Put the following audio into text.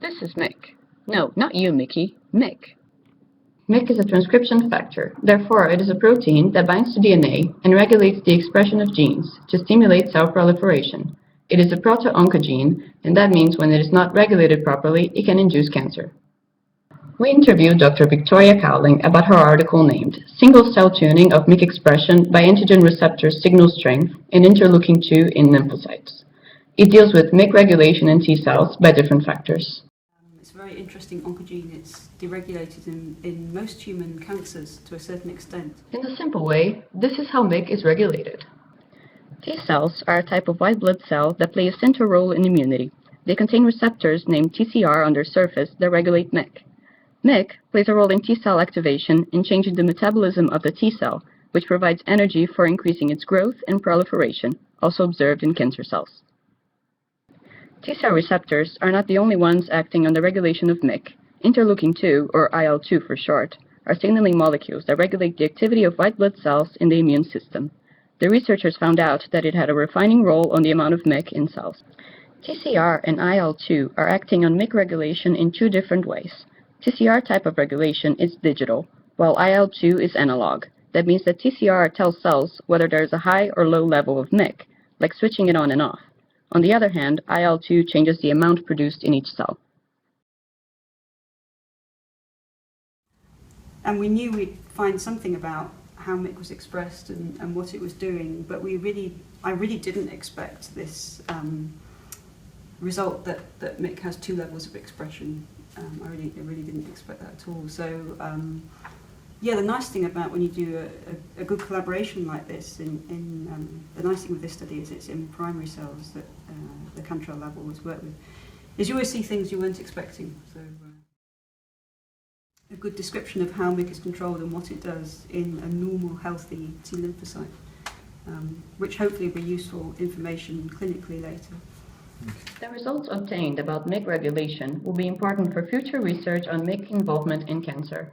This is MYC. No, not you, Mickey. MYC. MYC is a transcription factor. Therefore, it is a protein that binds to DNA and regulates the expression of genes to stimulate cell proliferation. It is a proto-oncogene, and that means when it is not regulated properly, it can induce cancer. We interviewed Dr. Victoria Cowling about her article named Single-Cell Tuning of MYC Expression by Antigen Receptor Signal Strength in Interleukin-2 in Lymphocytes. It deals with MYC regulation in T cells by different factors. It's a very interesting oncogene. It's deregulated in most human cancers to a certain extent. In a simple way, this is how MYC is regulated. T cells are a type of white blood cell that play a central role in immunity. They contain receptors named TCR on their surface that regulate MYC. MYC plays a role in T cell activation in changing the metabolism of the T cell, which provides energy for increasing its growth and proliferation, also observed in cancer cells. T cell receptors are not the only ones acting on the regulation of MYC. Interleukin-2, or IL-2 for short, are signaling molecules that regulate the activity of white blood cells in the immune system. The researchers found out that it had a refining role on the amount of MYC in cells. TCR and IL-2 are acting on MYC regulation in two different ways. TCR type of regulation is digital, while IL-2 is analog. That means that TCR tells cells whether there is a high or low level of MYC, like switching it on and off. On the other hand, IL-2 changes the amount produced in each cell. And we knew we'd find something about how MYC was expressed and what it was doing, but I really didn't expect this result that MYC has two levels of expression. I really didn't expect that at all. So yeah, the nice thing about when you do a good collaboration like this, the nice thing with this study is it's in primary cells that the Cantrell lab always work with, is you always see things you weren't expecting. So a good description of how MYC is controlled and what it does in a normal, healthy T lymphocyte, which hopefully will be useful information clinically later. The results obtained about MYC regulation will be important for future research on MYC involvement in cancer.